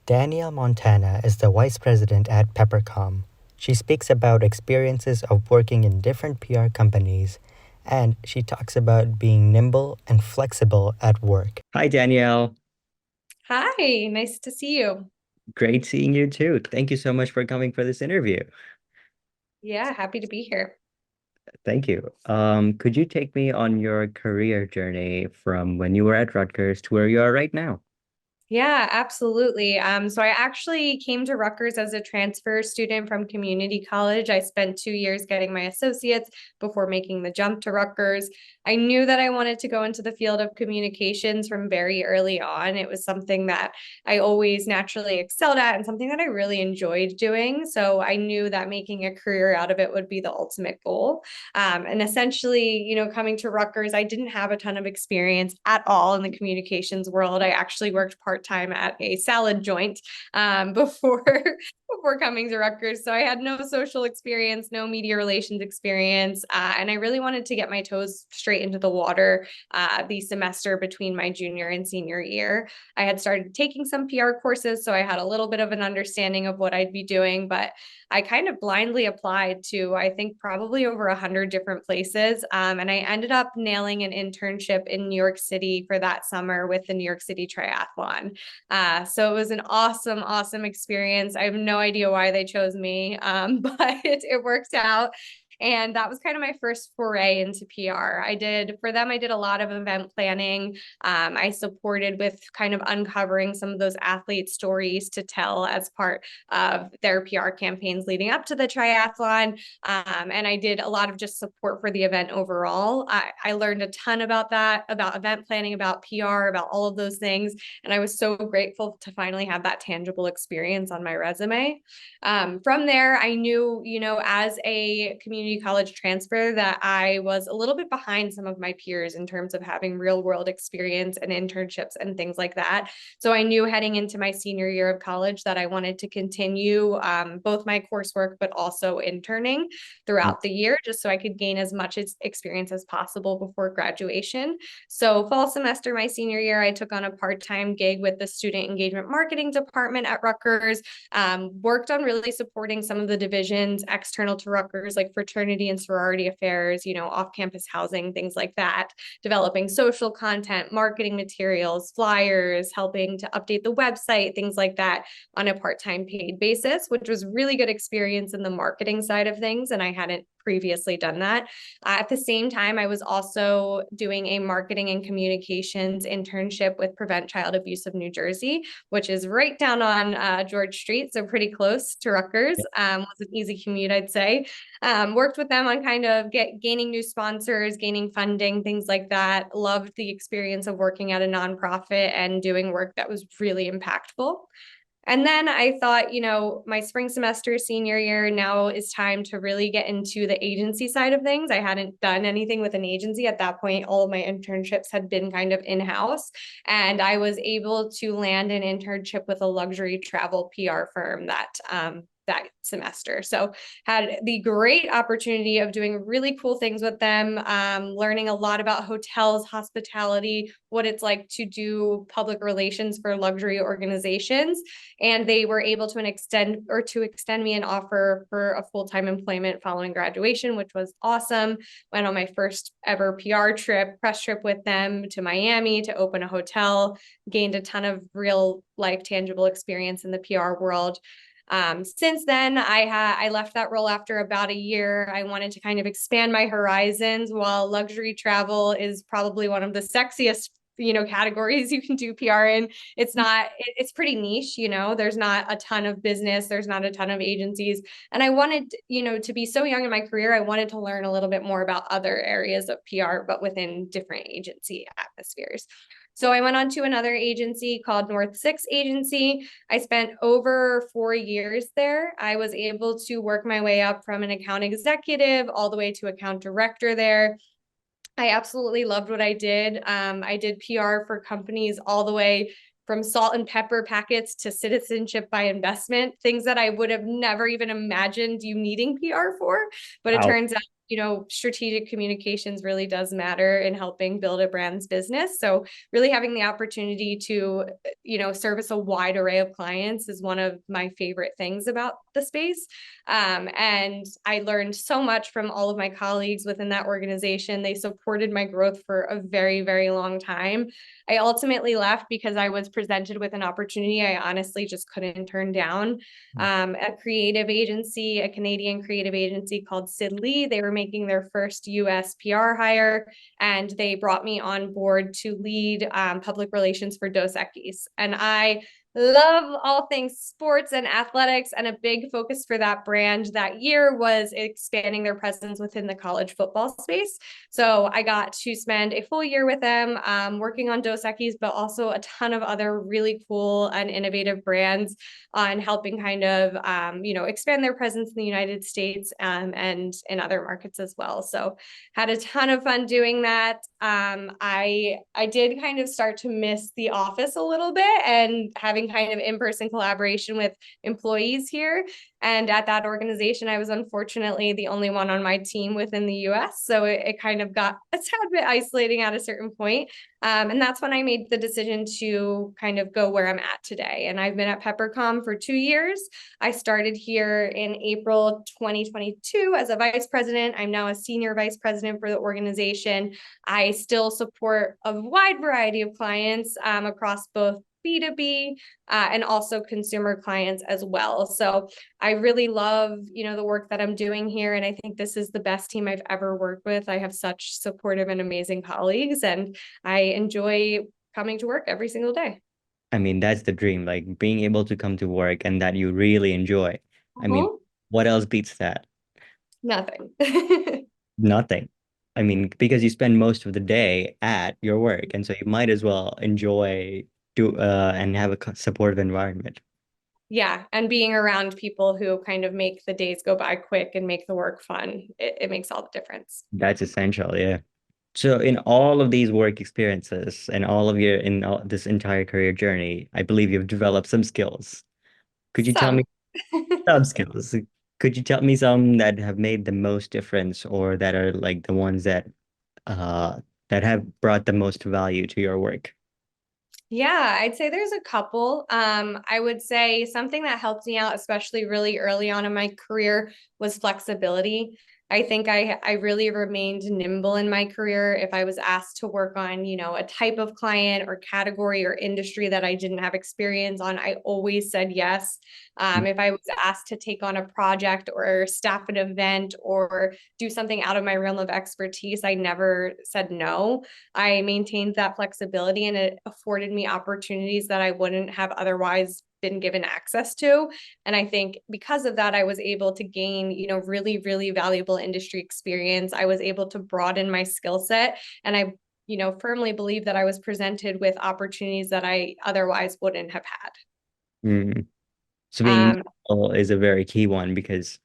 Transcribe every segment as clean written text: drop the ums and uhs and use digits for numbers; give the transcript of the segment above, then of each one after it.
Danielle Montana is the vice president at Peppercomm. She speaks about experiences of working in different PR companies, and she talks about being nimble and flexible at work. Hi, Danielle. Hi, nice to see you. Great seeing you too. Thank you so much for coming for this interview. Yeah, happy to be here. Thank you. Could you take me on your career journey from when you were at Rutgers to where you are right now? Yeah, absolutely. So I actually came to Rutgers as a transfer student from community college. I spent 2 years getting my associates before making the jump to Rutgers. I knew that I wanted to go into the field of communications from very early on. It was something that I always naturally excelled at and something that I really enjoyed doing. So I knew that making a career out of it would be the ultimate goal. And essentially, coming to Rutgers, I didn't have a ton of experience at all in the communications world. I actually worked part-time at a salad joint before before coming to Rutgers. So I had no social experience, no media relations experience, and I really wanted to get my toes straight into the water the semester between my junior and senior year. I had started taking some PR courses, so I had a little bit of an understanding of what I'd be doing, but I kind of blindly applied to, I think, probably over 100 different places. And I ended up nailing an internship in New York City for that summer with the New York City Triathlon. So it was an awesome, awesome experience. I have no idea why they chose me, but it worked out. And that was kind of my first foray into PR. I did a lot of event planning. I supported with kind of uncovering some of those athlete stories to tell as part of their PR campaigns leading up to the triathlon. And I did a lot of just support for the event overall. I learned a ton about that, about event planning, about PR, about all of those things. And I was so grateful to finally have that tangible experience on my resume. From there, I knew, as a community college transfer, that I was a little bit behind some of my peers in terms of having real world experience and internships and things like that. So I knew heading into my senior year of college that I wanted to continue both my coursework, but also interning throughout the year, just so I could gain as much experience as possible before graduation. So fall semester, my senior year, I took on a part-time gig with the student engagement marketing department at Rutgers, worked on really supporting some of the divisions external to Rutgers, like fraternity and sorority affairs, off-campus housing, things like that, developing social content, marketing materials, flyers, helping to update the website, things like that on a part-time paid basis, which was really good experience in the marketing side of things. And I hadn't previously done that. At the same time, I was also doing a marketing and communications internship with Prevent Child Abuse of New Jersey, which is right down on George Street, so pretty close to Rutgers. Was an easy commute, I'd say. Worked with them on kind of gaining new sponsors, gaining funding, things like that. Loved the experience of working at a nonprofit and doing work that was really impactful. And then I thought, my spring semester, senior year, now is time to really get into the agency side of things. I hadn't done anything with an agency at that point. All of my internships had been kind of in-house. And I was able to land an internship with a luxury travel PR firm that semester. So had the great opportunity of doing really cool things with them, learning a lot about hotels, hospitality, what it's like to do public relations for luxury organizations. And they were able to extend me an offer for a full-time employment following graduation, which was awesome. Went on my first ever PR trip, press trip with them to Miami to open a hotel, gained a ton of real life tangible experience in the PR world. Since then, I left that role after about a year. I wanted to kind of expand my horizons. While luxury travel is probably one of the sexiest categories you can do PR in, it's pretty niche. There's not a ton of business, there's not a ton of agencies, and I wanted to be so young in my career, I wanted to learn a little bit more about other areas of PR, but within different agency atmospheres. So I went on to another agency called North Six Agency. I spent over 4 years there. I was able to work my way up from an account executive all the way to account director there. I absolutely loved what I did. I did PR for companies all the way from salt and pepper packets to citizenship by investment, things that I would have never even imagined you needing PR for. But it Wow. turns out strategic communications really does matter in helping build a brand's business. So really having the opportunity to, service a wide array of clients is one of my favorite things about the space. And I learned so much from all of my colleagues within that organization. They supported my growth for a very, very long time. I ultimately left because I was presented with an opportunity I honestly just couldn't turn down. A creative agency, a Canadian creative agency called Sid Lee, they were making their first US PR hire, and they brought me on board to lead public relations for Dos Equis. And I love all things sports and athletics, and a big focus for that brand that year was expanding their presence within the college football space. So I got to spend a full year with them, working on Dos Equis, but also a ton of other really cool and innovative brands on helping kind of expand their presence in the United States, and in other markets as well. So had a ton of fun doing that. I did kind of start to miss the office a little bit and having kind of in-person collaboration with employees here. And at that organization, I was unfortunately the only one on my team within the US. So it kind of got a tad bit isolating at a certain point. And that's when I made the decision to kind of go where I'm at today. And I've been at Peppercomm for 2 years. I started here in April 2022 as a vice president. I'm now a senior vice president for the organization. I still support a wide variety of clients across both B2B and also consumer clients as well. So I really love, the work that I'm doing here. And I think this is the best team I've ever worked with. I have such supportive and amazing colleagues, and I enjoy coming to work every single day. I mean, that's the dream, like being able to come to work and that you really enjoy. I mean, Mhm. what else beats that? Nothing. Nothing. I mean, because you spend most of the day at your work, and so you might as well enjoy and have a supportive environment. Yeah. And being around people who kind of make the days go by quick and make the work fun, it makes all the difference. That's essential, yeah. So in all of these work experiences and all of your in all, this entire career journey, I believe you've developed some skills. Could you tell me Some. some skills? Could you tell me some that have made the most difference or that are like the ones uh that have brought the most value to your work? Yeah, I'd say there's a couple. I would say something that helped me out, especially really early on in my career, was flexibility. I think I really remained nimble in my career. If I was asked to work on, a type of client or category or industry that I didn't have experience on, I always said yes. If I was asked to take on a project or staff an event or do something out of my realm of expertise, I never said no. I maintained that flexibility, and it afforded me opportunities that I wouldn't have otherwise been given access to. And I think because of that, I was able to gain, really, really valuable industry experience. I was able to broaden my skill set. And I, firmly believe that I was presented with opportunities that I otherwise wouldn't have Mm. So being had. nimble is a very key one because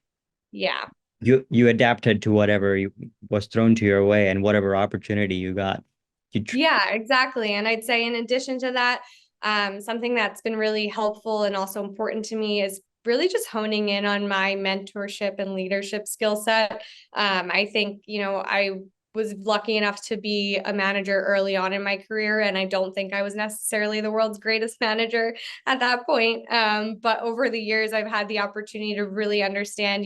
Yeah. you adapted to whatever was thrown to your way and whatever opportunity you got. You tr Yeah, exactly. And I'd say in addition to that, something that's been really helpful and also important to me is really just honing in on my mentorship and leadership skill set. I think, I was lucky enough to be a manager early on in my career, and I don't think I was necessarily the world's greatest manager at that point. But over the years, I've had the opportunity to really understand,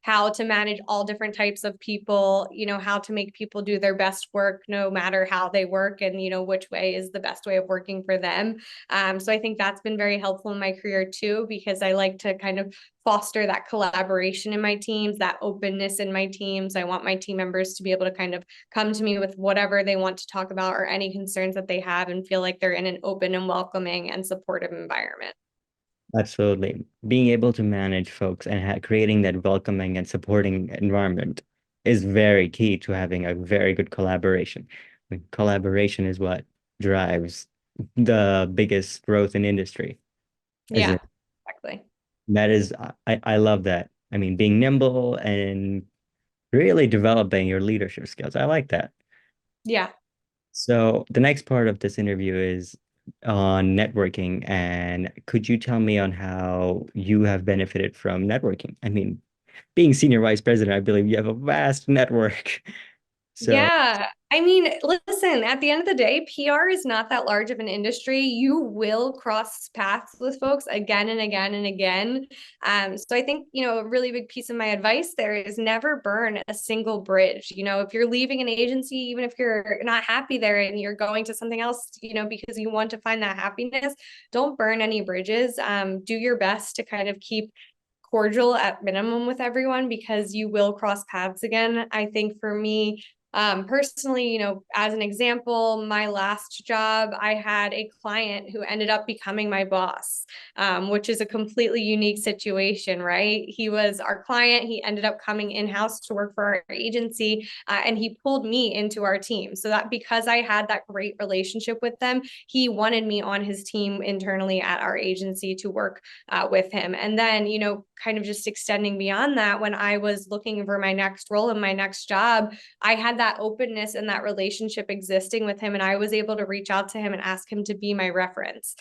how to manage all different types of people, how to make people do their best work no matter how they work, and, which way is the best way of working for them. So I think that's been very helpful in my career too, because I like to kind of foster that collaboration in my teams, that openness in my teams. I want my team members to be able to kind of come to me with whatever they want to talk about or any concerns that they have and feel like they're in an open and welcoming and supportive environment. Absolutely. Being able to manage folks and creating that welcoming and supporting environment is very key to having a very good collaboration. I mean, collaboration is what drives the biggest growth in industry, isn't Yeah, it? exactly. That is, I love that. I mean, being nimble and really developing your leadership skills. I like that. Yeah. So the next part of this interview is on networking. And could you tell me on how you have benefited from networking? I mean, being senior vice president, I believe you have a vast network. So Yeah. I mean, listen, at the end of the day, PR is not that large of an industry. You will cross paths with folks again and again and again. So I think, a really big piece of my advice there is never burn a single bridge. If you're leaving an agency, even if you're not happy there and you're going to something else, because you want to find that happiness, don't burn any bridges. Do your best to kind of keep cordial at minimum with everyone because you will cross paths again. I think for me, personally, as an example, my last job, I had a client who ended up becoming my boss, which is a completely unique situation, right? He was our client. He ended up coming in-house to work for our agency, and he pulled me into our team. So that because I had that great relationship with them, he wanted me on his team internally at our agency to work with him. And then, kind of just extending beyond that, when I was looking for my next role and my next job, I had that openness and that relationship existing with him. And I was able to reach out to him and ask him to be my reference.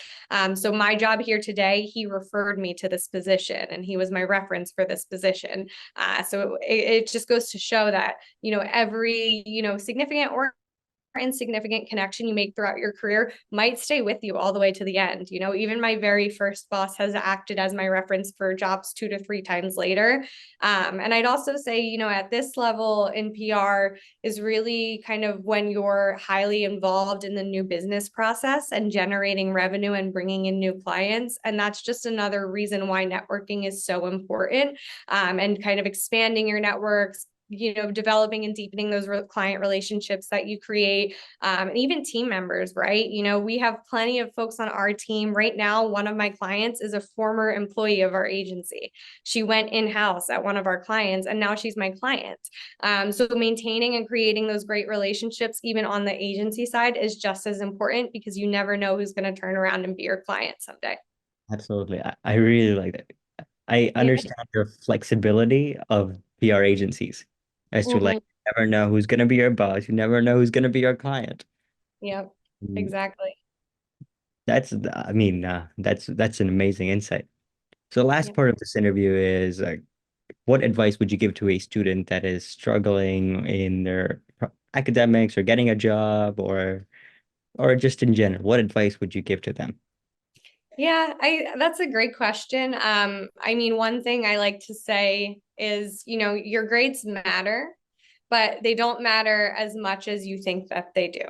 So my job here today, he referred me to this position and he was my reference for this position. So it just goes to show that, every, significant or insignificant connection you make throughout your career might stay with you all the way to the end. Even my very first boss has acted as my reference for jobs 2 to 3 times later. And I'd also say, at this level in PR is really kind of when you're highly involved in the new business process and generating revenue and bringing in new clients. And that's just another reason why networking is so important, and kind of expanding your networks, developing and deepening those client relationships that you create, and even team members, right? We have plenty of folks on our team right now. One of my clients is a former employee of our agency. She went in-house at one of our clients and now she's my client. So maintaining and creating those great relationships, even on the agency side, is just as important because you never know who's going to turn around and be your client someday. absolutely. I really like that. I Yeah. understand your flexibility of PR agencies as to like Mm-hmm. you never know who's gonna be your boss, you never know who's gonna be your client. Yep. Mm, Exactly. I mean, that's an amazing insight. So the last Yep. part of this interview is what advice would you give to a student that is struggling in their academics or getting a job or just in general? What advice would you give to them? Yeah, I that's a great question. I mean, one thing I like to say is, your grades matter, but they don't matter as much as you think that they do.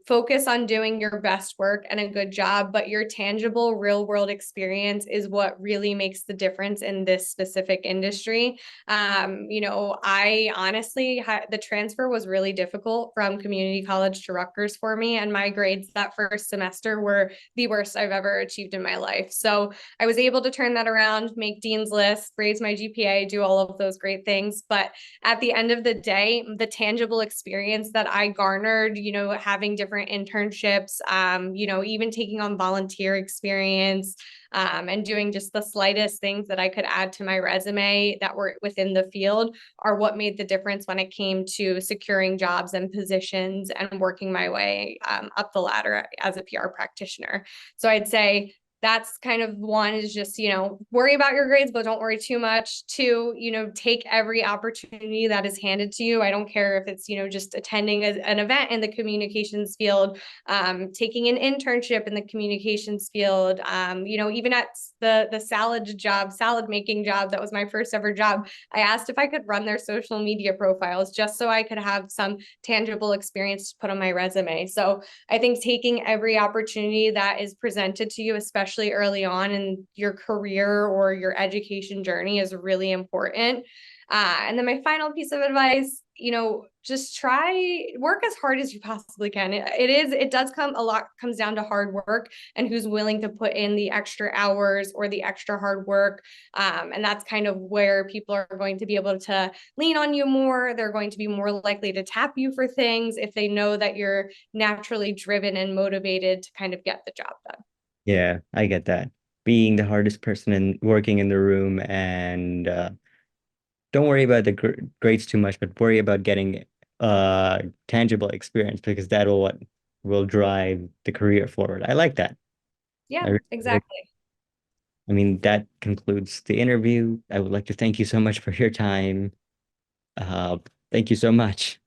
Focus on doing your best work and a good job, but your tangible real world experience is what really makes the difference in this specific industry. I honestly, the transfer was really difficult from community college to Rutgers for me, and my grades that first semester were the worst I've ever achieved in my life. So I was able to turn that around, make Dean's List, raise my GPA, do all of those great things. But at the end of the day, the tangible experience that I garnered, having different internships, even taking on volunteer experience, and doing just the slightest things that I could add to my resume that were within the field are what made the difference when it came to securing jobs and positions and working my way up the ladder as a PR practitioner. So I'd say that's kind of one is just, worry about your grades, but don't worry too much. Two, take every opportunity that is handed to you. I don't care if it's, just attending an event in the communications field, taking an internship in the communications field, even at the salad making job, that was my first ever job. I asked if I could run their social media profiles just so I could have some tangible experience to put on my resume. So I think taking every opportunity that is presented to you, especially early on in your career or your education journey, is really important. And then my final piece of advice, just work as hard as you possibly can. It does come, a lot comes down to hard work and who's willing to put in the extra hours or the extra hard work. And that's kind of where people are going to be able to lean on you more. They're going to be more likely to tap you for things if they know that you're naturally driven and motivated to kind of get the job done. Yeah, I get that. Being the hardest person and working in the room and don't worry about the grades too much, but worry about getting tangible experience because that will what will drive the career forward. I like that. I Yeah, really like exactly. I mean, that concludes the interview. I would like to thank you so much for your time. Uh, Thank you so much.